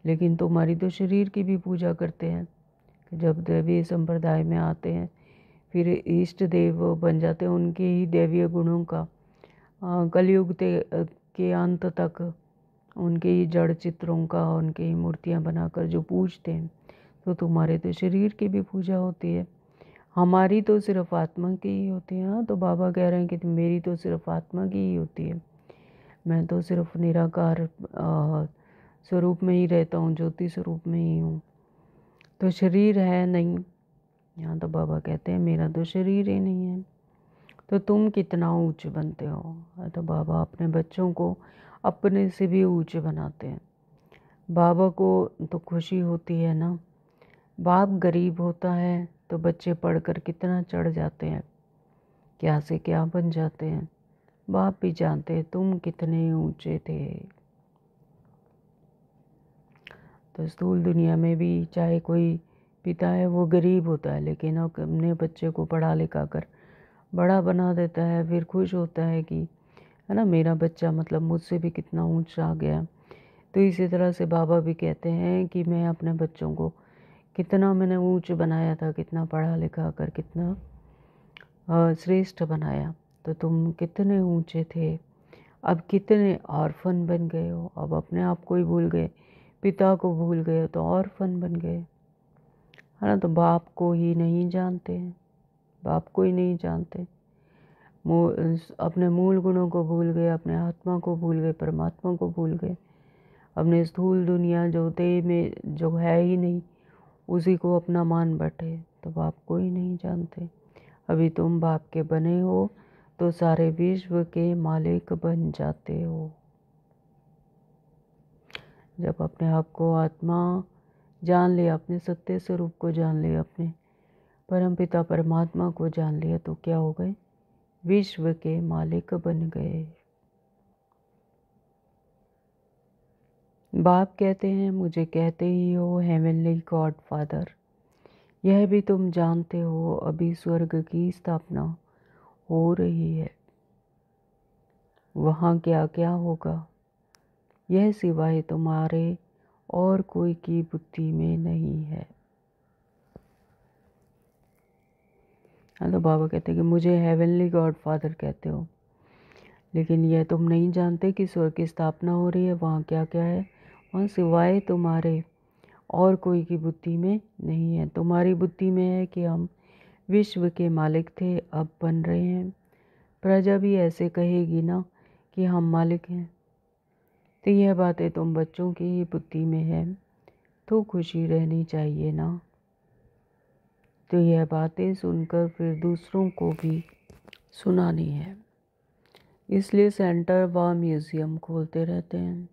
लेकिन तुम्हारी तो शरीर की भी पूजा करते हैं। जब दैवीय संप्रदाय में आते हैं फिर इष्ट देव बन जाते हैं, उनके ही दैवीय गुणों का कलयुग के अंत तक उनके ही जड़ चित्रों का, उनके ही मूर्तियाँ बनाकर जो पूजते हैं। तो तुम्हारे तो शरीर की भी पूजा होती है, हमारी तो सिर्फ आत्मा की ही होती है। हाँ, तो बाबा कह रहे हैं कि मेरी तो सिर्फ आत्मा की ही होती है, मैं तो सिर्फ निराकार स्वरूप में ही रहता हूँ, ज्योति स्वरूप में ही हूँ, तो शरीर है नहीं। यहाँ तो बाबा कहते हैं मेरा तो शरीर ही नहीं है, तो तुम कितना ऊंचे बनते हो। तो बाबा अपने बच्चों को अपने से भी ऊंचे बनाते हैं। बाबा को तो खुशी होती है ना, बाप गरीब होता है तो बच्चे पढ़कर कितना चढ़ जाते हैं, क्या से क्या बन जाते हैं। बाप भी जानते हैं तुम कितने ऊंचे थे। तो स्थूल दुनिया में भी चाहे कोई पिता है वो गरीब होता है, लेकिन अपने बच्चे को पढ़ा लिखा कर बड़ा बना देता है, फिर खुश होता है कि है ना मेरा बच्चा मतलब मुझसे भी कितना ऊंचा आ गया। तो इसी तरह से बाबा भी कहते हैं कि मैं अपने बच्चों को कितना मैंने ऊंच बनाया था, कितना पढ़ा लिखा कर कितना श्रेष्ठ बनाया, तो तुम कितने ऊंचे थे, अब कितने ऑर्फन बन गए हो, अब अपने आप को ही भूल गए, पिता को भूल गए तो ऑर्फन बन गए, है ना। तो बाप को ही नहीं जानते हैं, बाप को ही नहीं जानते, अपने मूल गुणों को भूल गए, अपने आत्मा को भूल गए, परमात्मा को भूल गए, अपने स्थूल दुनिया जो देह में जो है ही नहीं उसी को अपना मान बैठे, तो बाप को ही नहीं जानते। अभी तुम बाप के बने हो तो सारे विश्व के मालिक बन जाते हो। जब अपने आप को आत्मा जान लिया, अपने सत्य स्वरूप को जान लिया, अपने परमपिता परमात्मा को जान लिया, तो क्या हो गए, विश्व के मालिक बन गए। बाप कहते हैं मुझे कहते ही हो हेवनली गॉड फादर, यह भी तुम जानते हो अभी स्वर्ग की स्थापना हो रही है, वहाँ क्या क्या होगा यह सिवाय तुम्हारे और कोई की बुद्धि में नहीं है। तो बाबा कहते हैं कि मुझे हेवनली गॉड फादर कहते हो, लेकिन यह तुम नहीं जानते कि स्वर्ग की स्थापना हो रही है, वहाँ क्या क्या है, वहाँ सिवाय तुम्हारे और कोई की बुद्धि में नहीं है। तुम्हारी बुद्धि में है कि हम विश्व के मालिक थे, अब बन रहे हैं। प्रजा भी ऐसे कहेगी ना कि हम मालिक हैं, तो यह बातें तुम बच्चों की ही बुद्धि में है, तो खुशी रहनी चाहिए ना। तो यह बातें सुनकर फिर दूसरों को भी सुनानी है, इसलिए सेंटर व म्यूज़ियम खोलते रहते हैं।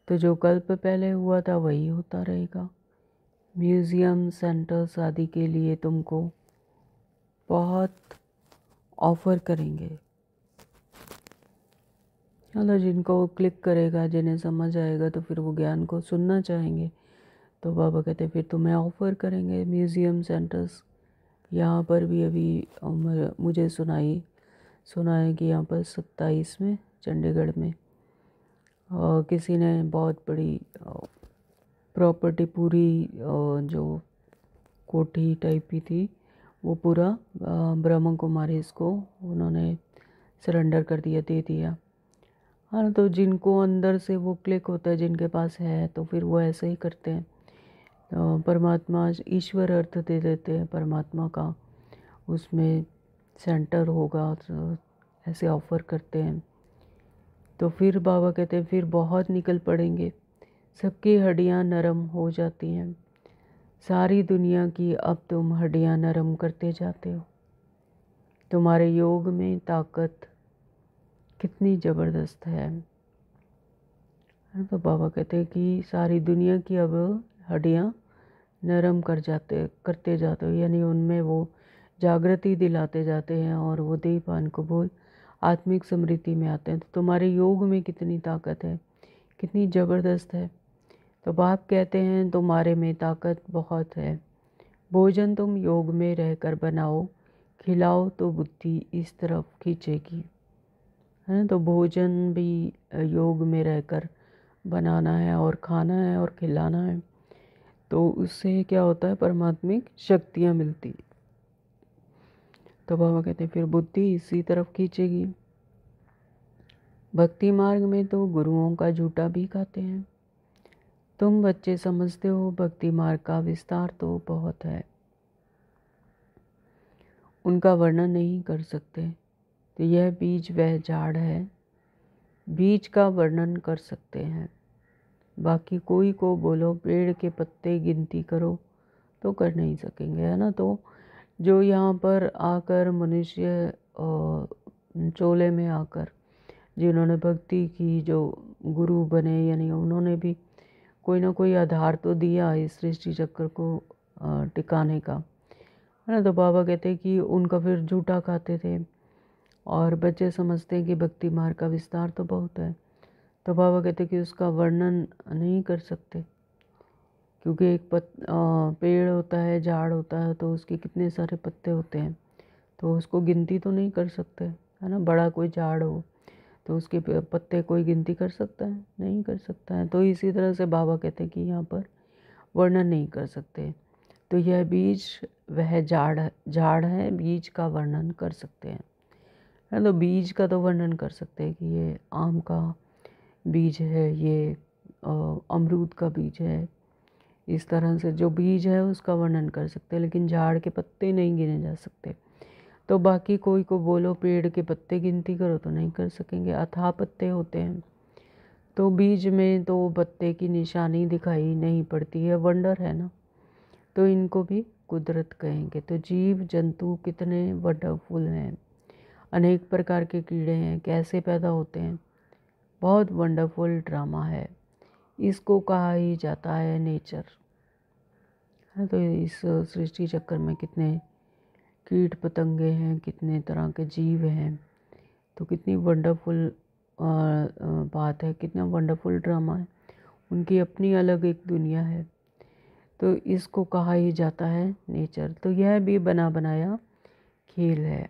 तो जो कल्प पहले हुआ था वही होता रहेगा। म्यूज़ियम सेंटर्स आदि के लिए तुमको बहुत ऑफ़र करेंगे, मतलब जिनको क्लिक करेगा, जिन्हें समझ आएगा, तो फिर वो ज्ञान को सुनना चाहेंगे। तो बाबा कहते हैं फिर तुम्हें ऑफ़र करेंगे म्यूज़ियम सेंटर्स। यहाँ पर भी अभी मुझे सुना है कि यहाँ पर 27 में चंडीगढ़ में किसी ने बहुत बड़ी प्रॉपर्टी पूरी जो कोठी टाइप की थी वो पूरा ब्रह्मा कुमारी इसको उन्होंने सरेंडर कर दिया, दे दिया। हाँ, तो जिनको अंदर से वो क्लिक होता है, जिनके पास है, तो फिर वो ऐसे ही करते हैं। तो परमात्मा ईश्वर अर्थ दे देते हैं परमात्मा का, उसमें सेंटर होगा, तो ऐसे ऑफ़र करते हैं। तो फिर बाबा कहते हैं फिर बहुत निकल पड़ेंगे, सबकी हड्डियाँ नरम हो जाती हैं, सारी दुनिया की अब तुम हड्डियाँ नरम करते जाते हो। तुम्हारे योग में ताकत कितनी ज़बरदस्त है। तो बाबा कहते हैं कि सारी दुनिया की अब हड्डियाँ नरम करते जाते हो, यानी उनमें वो जागृति दिलाते जाते हैं और वो देहपान को बोल आत्मिक समृद्धि में आते हैं। तो तुम्हारे योग में कितनी ताकत है, कितनी ज़बरदस्त है। तो बाप कहते हैं तुम्हारे में ताकत बहुत है, भोजन तुम योग में रहकर बनाओ, खिलाओ तो बुद्धि इस तरफ खींचेगी, है ना। तो भोजन भी योग में रहकर बनाना है और खाना है और खिलाना है, तो उससे क्या होता है, परमात्मिक शक्तियाँ मिलती। तो बाबा कहते हैं फिर बुद्धि इसी तरफ खींचेगी। भक्ति मार्ग में तो गुरुओं का झूठा भी खाते हैं, तुम बच्चे समझते हो भक्ति मार्ग का विस्तार तो बहुत है, उनका वर्णन नहीं कर सकते। तो यह बीज वह झाड़ है, बीज का वर्णन कर सकते हैं। बाकी कोई को बोलो पेड़ के पत्ते गिनती करो तो कर नहीं सकेंगे, है ना। तो जो यहाँ पर आकर मनुष्य चोले में आकर जिन्होंने भक्ति की, जो गुरु बने, यानी उन्होंने भी कोई ना कोई आधार तो दिया इस सृष्टि चक्र को टिकाने का, है ना। तो बाबा कहते हैं कि उनका फिर झूठा खाते थे और बच्चे समझते हैं कि भक्ति मार्ग का विस्तार तो बहुत है। तो बाबा कहते हैं कि उसका वर्णन नहीं कर सकते, क्योंकि एक पेड़ होता है, झाड़ होता है, तो उसके कितने सारे पत्ते होते हैं, तो उसको गिनती तो नहीं कर सकते, है ना। बड़ा कोई झाड़ हो तो उसके पत्ते कोई गिनती कर सकता है, नहीं कर सकता है। तो इसी तरह से बाबा कहते हैं कि यहाँ पर वर्णन नहीं कर सकते। तो यह बीज वह झाड़ है, बीज का वर्णन कर सकते हैं, है। तो बीज का तो वर्णन कर सकते हैं कि ये आम का बीज है, ये अमरूद का बीज है। इस तरह से जो बीज है उसका वर्णन कर सकते हैं, लेकिन झाड़ के पत्ते नहीं गिने जा सकते। तो बाकी कोई को बोलो पेड़ के पत्ते गिनती करो तो नहीं कर सकेंगे, अथाह पत्ते होते हैं। तो बीज में तो पत्ते की निशानी दिखाई नहीं पड़ती है, वंडर है ना। तो इनको भी कुदरत कहेंगे। तो जीव जंतु कितने वंडरफुल हैं, अनेक प्रकार के कीड़े हैं, कैसे पैदा होते हैं, बहुत वंडरफुल ड्रामा है। इसको कहा ही जाता है नेचर, है। तो इस सृष्टि चक्र में कितने कीट पतंगे हैं, कितने तरह के जीव हैं, तो कितनी वंडरफुल बात है, कितना वंडरफुल ड्रामा है। उनकी अपनी अलग एक दुनिया है। तो इसको कहा ही जाता है नेचर। तो यह भी बना बनाया खेल है।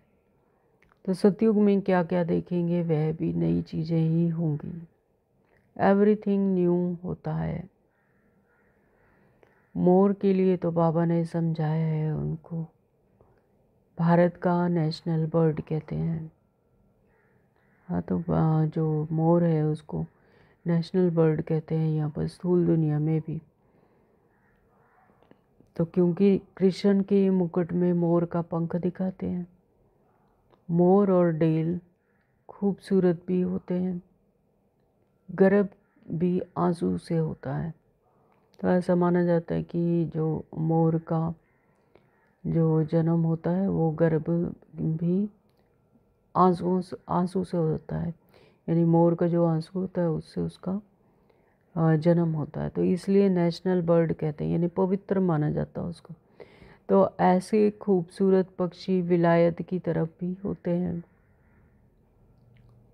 तो सतयुग में क्या क्या देखेंगे, वह भी नई चीज़ें ही होंगी। एवरीथिंग न्यू होता है। मोर के लिए तो बाबा ने समझाया है उनको, भारत का नेशनल बर्ड कहते हैं। हाँ, तो जो मोर है उसको नेशनल बर्ड कहते हैं यहाँ पर स्थूल दुनिया में भी। तो क्योंकि कृष्ण के मुकुट में मोर का पंख दिखाते हैं। मोर और डेल खूबसूरत भी होते हैं, गर्भ भी आंसू से होता है। तो ऐसा माना जाता है कि जो मोर का जो जन्म होता है वो गर्भ भी आंसू से होता है, यानी मोर का जो आंसू होता है उससे उसका जन्म होता है। तो इसलिए नेशनल बर्ड कहते हैं, यानी पवित्र माना जाता है उसको। तो ऐसे खूबसूरत पक्षी विलायत की तरफ भी होते हैं।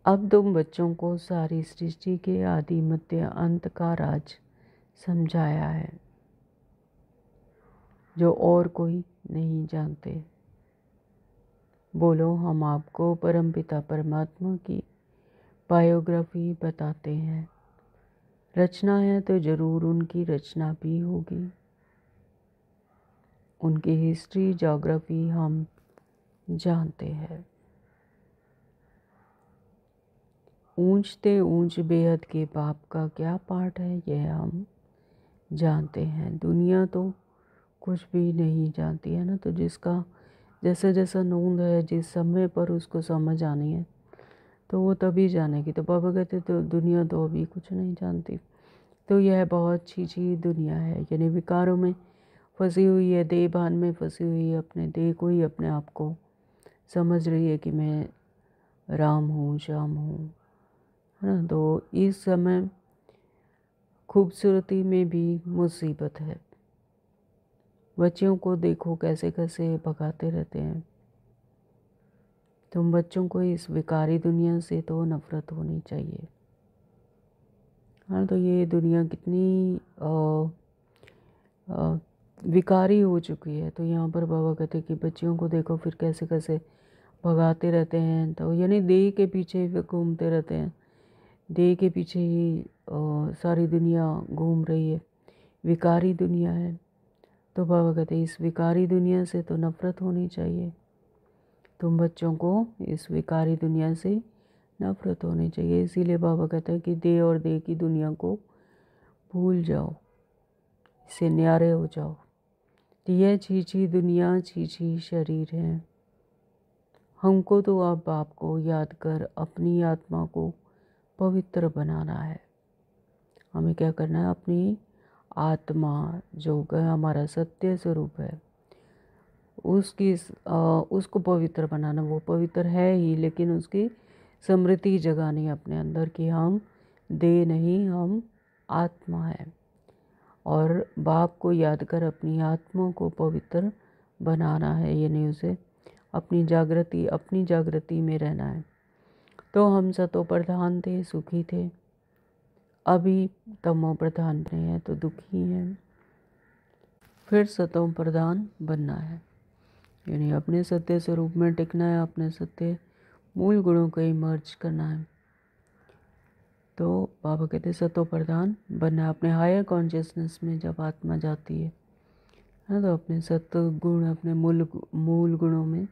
अब तुम बच्चों को सारी सृष्टि के आदि मध्य अंत का राज समझाया है, जो और कोई नहीं जानते। बोलो हम आपको परमपिता परमात्मा की बायोग्राफी बताते हैं। रचना है तो ज़रूर उनकी रचना भी होगी। उनकी हिस्ट्री ज्योग्राफी हम जानते हैं। ऊंचते ऊंच बेहद के बाप का क्या पाठ है, यह हम जानते हैं। दुनिया तो कुछ भी नहीं जानती, है ना। तो जिसका जैसा जैसा नूंद है, जिस समय पर उसको समझ आनी है तो वो तभी जानेगी। तो बाबा कहते तो दुनिया तो अभी कुछ नहीं जानती। तो यह बहुत छीछी दुनिया है, यानी विकारों में फंसी हुई है, देह भान में फंसी हुई है, अपने देह को ही अपने आप को समझ रही है कि मैं राम हूँ, श्याम हूँ, है ना। तो इस समय खूबसूरती में भी मुसीबत है। बच्चों को देखो कैसे कैसे भगाते रहते हैं। तुम बच्चों को इस विकारी दुनिया से तो नफरत होनी चाहिए। हाँ, तो ये दुनिया कितनी विकारी हो चुकी है। तो यहाँ पर बाबा कहते हैं कि बच्चियों को देखो फिर कैसे कैसे भगाते रहते हैं। तो यानी देह के पीछे वे घूमते रहते हैं, देह के पीछे ही सारी दुनिया घूम रही है, विकारी दुनिया है। तो बाबा कहते हैं इस विकारी दुनिया से तो नफरत होनी चाहिए। तुम बच्चों को इस विकारी दुनिया से नफरत होनी चाहिए। इसीलिए बाबा कहते हैं कि देह और देह की दुनिया को भूल जाओ। इससे न्यारे हो जाओ। तो यह छीछी दुनिया, छीछी शरीर है। हमको तो अब बाप को याद कर अपनी आत्मा को पवित्र बनाना है। हमें क्या करना है? अपनी आत्मा जो हमारा सत्य स्वरूप है उसको पवित्र बनाना। वो पवित्र है ही, लेकिन उसकी स्मृति जगानी अपने अंदर कि हम देह नहीं, हम आत्मा है। और बाप को याद कर अपनी आत्मा को पवित्र बनाना है, यानी उसे अपनी जागृति में रहना है। तो हम सतो प्रधान थे, सुखी थे, अभी तमो प्रधान बने हैं तो दुखी हैं। फिर सतो प्रधान बनना है, यानी अपने सत्य स्वरूप में टिकना है, अपने सत्य मूल गुणों को इमर्ज करना है। तो बाबा कहते हैं सतो प्रधान बनना है। अपने हायर कॉन्शियसनेस में जब आत्मा जाती है तो अपने सत्य गुण, अपने मूल गुणों में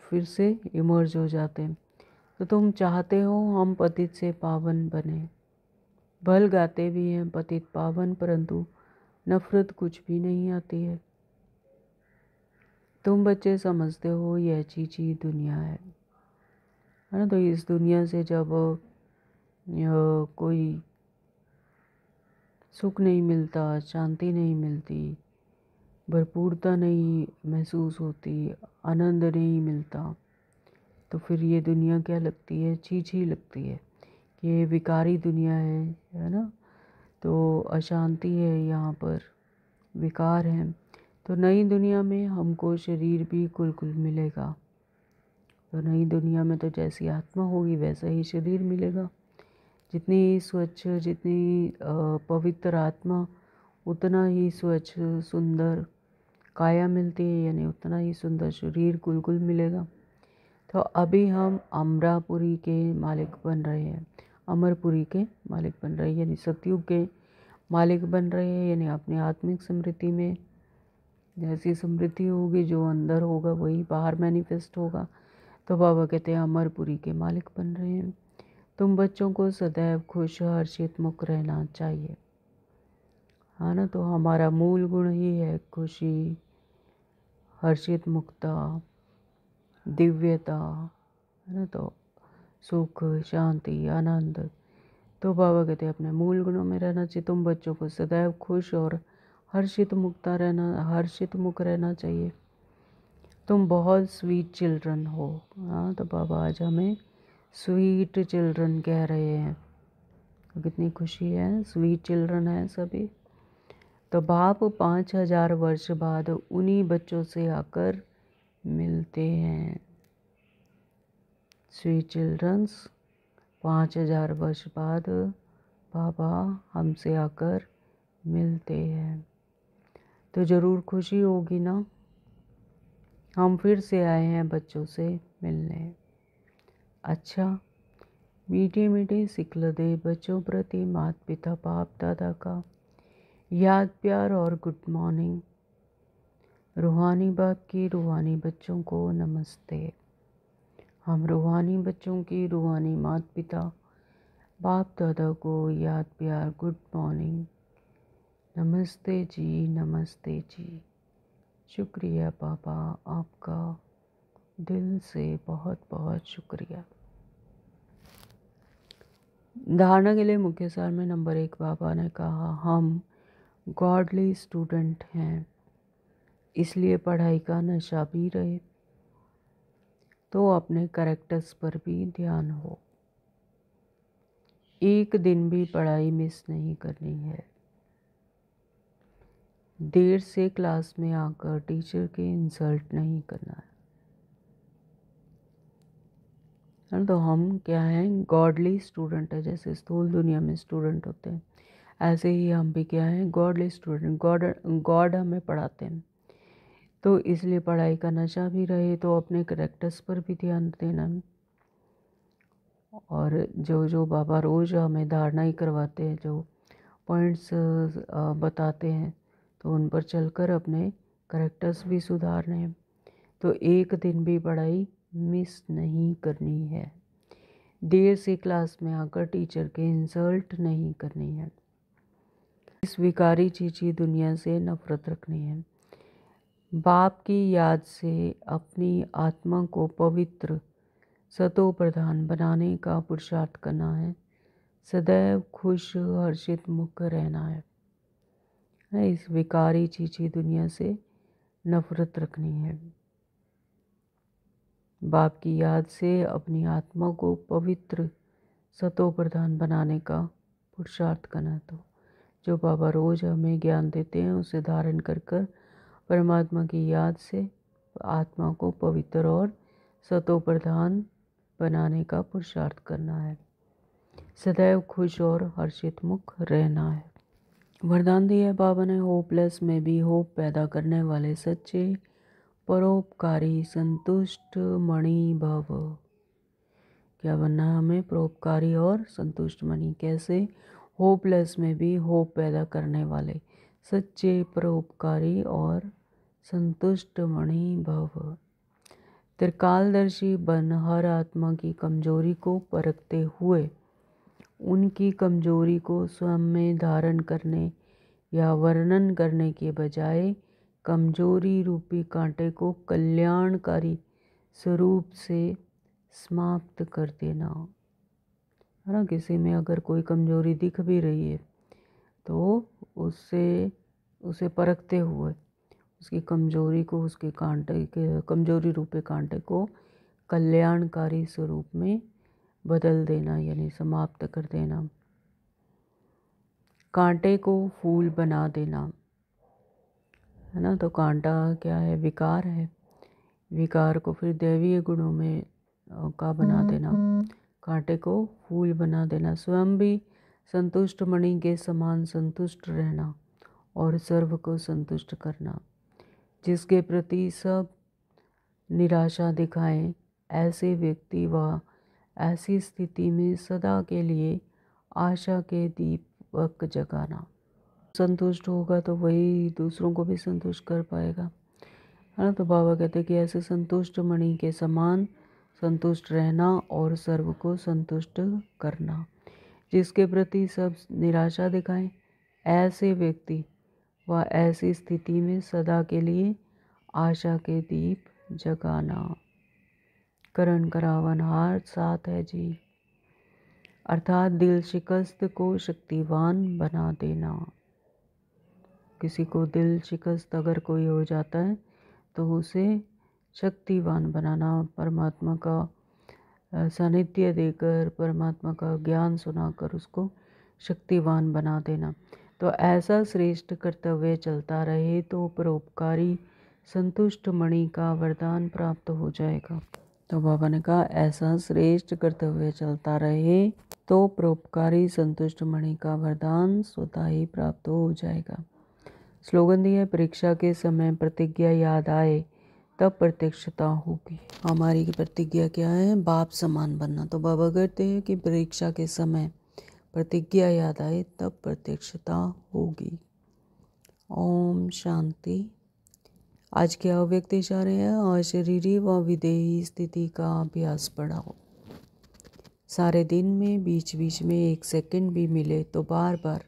फिर से इमर्ज हो जाते हैं। तो तुम चाहते हो हम पतित से पावन बने, भल गाते भी हैं पतित पावन, परंतु नफरत कुछ भी नहीं आती है। तुम बच्चे समझते हो यह चीची दुनिया है ना। तो इस दुनिया से जब कोई सुख नहीं मिलता, शांति नहीं मिलती, भरपूरता नहीं महसूस होती, आनंद नहीं मिलता, तो फिर ये दुनिया क्या लगती है? छीछी लगती है कि ये विकारी दुनिया है ना। तो अशांति है यहाँ पर, विकार है। तो नई दुनिया में हमको शरीर भी कुल मिलेगा। तो नई दुनिया में तो जैसी आत्मा होगी वैसा ही शरीर मिलेगा। जितनी स्वच्छ, जितनी पवित्र आत्मा, उतना ही स्वच्छ सुंदर काया मिलती है, यानी उतना ही सुंदर शरीर कुल मिलेगा। तो अभी हम अमरापुरी के मालिक बन रहे हैं, अमरपुरी के मालिक बन रहे हैं, यानी सतयुग के मालिक बन रहे हैं। यानी अपनी आत्मिक समृद्धि में जैसी समृद्धि होगी, जो अंदर होगा वही बाहर मैनिफेस्ट होगा। तो बाबा कहते हैं अमरपुरी के मालिक बन रहे हैं। तुम बच्चों को सदैव खुश, हर्षित, मुक्त रहना चाहिए, है ना। तो हमारा मूल गुण ही है खुशी, हर्षित, मुक्ता, दिव्यता, है ना। तो सुख, शांति, आनंद। तो बाबा कहते हैं अपने मूल गुणों में रहना चाहिए। तुम बच्चों को सदैव खुश और हर्षित मुक्त रहना चाहिए। तुम बहुत स्वीट चिल्ड्रन हो। हाँ, तो बाबा आज हमें स्वीट चिल्ड्रन कह रहे हैं। तो कितनी खुशी है, स्वीट चिल्ड्रन है सभी। तो बाप 5000 वर्ष बाद उन्हीं बच्चों से आकर मिलते हैं। स्वीट चिल्ड्रंस 5000 वर्ष बाद बाबा हमसे आकर मिलते हैं, तो ज़रूर खुशी होगी ना। हम फिर से आए हैं बच्चों से मिलने। अच्छा, मीठे मीठे सिखल दे बच्चों प्रति माता पिता बाप दादा का याद, प्यार और गुड मॉर्निंग। रूहानी बाप की रूहानी बच्चों को नमस्ते। हम रूहानी बच्चों की रूहानी माता पिता बाप दादा को याद, प्यार, गुड मॉर्निंग। नमस्ते जी, नमस्ते जी। शुक्रिया पापा, आपका दिल से बहुत बहुत शुक्रिया। धारणा के लिए मुख्य सार में नंबर 1 बाबा ने कहा हम गॉडली स्टूडेंट हैं, इसलिए पढ़ाई का नशा भी रहे, तो अपने कैरेक्टर्स पर भी ध्यान हो। एक दिन भी पढ़ाई मिस नहीं करनी है। देर से क्लास में आकर टीचर के इंसल्ट नहीं करना है। तो हम क्या हैं? गॉडली स्टूडेंट है। जैसे स्थूल दुनिया में स्टूडेंट होते हैं, ऐसे ही हम भी क्या हैं? Godly student. गॉड हमें पढ़ाते हैं, तो इसलिए पढ़ाई का नशा भी रहे, तो अपने कैरेक्टर्स पर भी ध्यान देना है। और जो बाबा रोज़ हमें धारणा ही करवाते हैं, जो पॉइंट्स बताते हैं, तो उन पर चलकर अपने कैरेक्टर्स भी सुधारने हैं। तो एक दिन भी पढ़ाई मिस नहीं करनी है। देर से क्लास में आकर टीचर के इंसल्ट नहीं करनी है। इस विकारी चीची दुनिया से नफरत रखनी है। बाप की याद से अपनी आत्मा को पवित्र सतो प्रधान बनाने का पुरुषार्थ करना है। सदैव खुश हर्षित मुक्त रहना है। इस विकारी चीची दुनिया से नफरत रखनी है। बाप की याद से अपनी आत्मा को पवित्र सतो प्रधान बनाने का पुरुषार्थ करना। तो जो बाबा रोज हमें ज्ञान देते हैं उसे धारण कर कर परमात्मा की याद से आत्मा को पवित्र और सतो प्रधान बनाने का पुरुषार्थ करना है। सदैव खुश और हर्षित मुख रहना है। वरदान दिया है बाबा ने, होपलेस में भी होप पैदा करने वाले सच्चे परोपकारी संतुष्ट मणि भव। क्या बनना है हमें? परोपकारी और संतुष्ट मणि। कैसे? होपलेस में भी होप पैदा करने वाले सच्चे परोपकारी और संतुष्ट मणि भव। त्रिकालदर्शी बन हर आत्मा की कमजोरी को परखते हुए उनकी कमजोरी को स्वयं में धारण करने या वर्णन करने के बजाय कमजोरी रूपी कांटे को कल्याणकारी स्वरूप से समाप्त कर देना है ना। किसी में अगर कोई कमजोरी दिख भी रही है तो उसे परखते हुए उसकी कमजोरी को, उसके कांटे के कमजोरी रूपी कांटे को कल्याणकारी स्वरूप में बदल देना, यानी समाप्त कर देना। कांटे को फूल बना देना है ना। तो कांटा क्या है? विकार है। विकार को फिर दैवीय गुणों में का बना देना, कांटे को फूल बना देना। स्वयं भी संतुष्ट मणि के समान संतुष्ट रहना और सर्व को संतुष्ट करना। जिसके प्रति सब निराशा दिखाएं ऐसे व्यक्ति व ऐसी स्थिति में सदा के लिए आशा के दीपक जगाना। संतुष्ट होगा तो वही दूसरों को भी संतुष्ट कर पाएगा, है ना। तो बाबा कहते हैं कि ऐसे संतुष्ट मणि के समान संतुष्ट रहना और सर्व को संतुष्ट करना। जिसके प्रति सब निराशा दिखाएं ऐसे व्यक्ति व ऐसी स्थिति में सदा के लिए आशा के दीप जगाना। करण करावन हार साथ है जी, अर्थात दिल शिकस्त को शक्तिवान बना देना। किसी को दिल शिकस्त अगर कोई हो जाता है तो उसे शक्तिवान बनाना, परमात्मा का सानिध्य देकर, परमात्मा का ज्ञान सुनाकर उसको शक्तिवान बना देना। तो ऐसा श्रेष्ठ कर्तव्य चलता रहे तो परोपकारी संतुष्ट मणि का वरदान प्राप्त हो जाएगा। तो बाबा ने कहा ऐसा श्रेष्ठ कर्तव्य चलता रहे तो परोपकारी संतुष्ट मणि का वरदान स्वतः ही प्राप्त हो जाएगा। स्लोगन दिया है, परीक्षा के समय प्रतिज्ञा याद आए तब प्रत्यक्षता होगी। हमारी प्रतिज्ञा क्या है? बाप समान बनना। तो बाबा कहते हैं कि परीक्षा के समय प्रतिज्ञा याद आए तब प्रत्यक्षता होगी। ओम शांति। आज के अव्यक्त इशारे हैं, अशरीरी व विदेही स्थिति का अभ्यास बढ़ाओ। सारे दिन में बीच बीच में 1 सेकंड भी मिले तो बार बार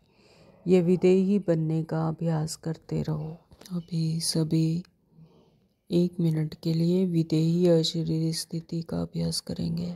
ये विदेही बनने का अभ्यास करते रहो। अभी सभी 1 मिनट के लिए विदेही अशरीरी स्थिति का अभ्यास करेंगे।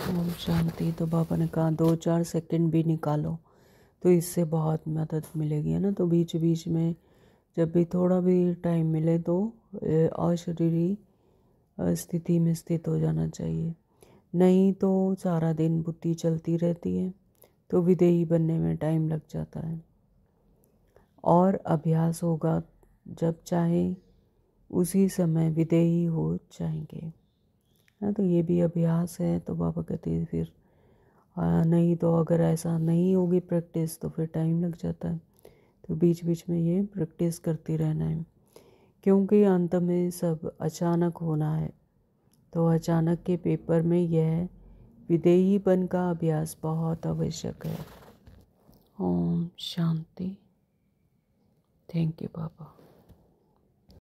ओम शांति। तो बाबा ने कहा 2-4 सेकंड भी निकालो तो इससे बहुत मदद मिलेगी, है ना। तो बीच बीच में जब भी थोड़ा भी टाइम मिले तो अशरीरी स्थिति में स्थित हो जाना चाहिए। नहीं तो सारा दिन बुद्धि चलती रहती है तो विदेही बनने में टाइम लग जाता है। और अभ्यास होगा जब चाहे उसी समय विदेही हो जाएंगे, है। तो ये भी अभ्यास है। तो बाबा कहते हैं फिर नहीं तो अगर ऐसा नहीं होगी प्रैक्टिस तो फिर टाइम लग जाता है। तो बीच बीच में ये प्रैक्टिस करती रहना है, क्योंकि अंत में सब अचानक होना है। तो अचानक के पेपर में यह विधेयीपन का अभ्यास बहुत आवश्यक है। ओम शांति। Thank you Baba.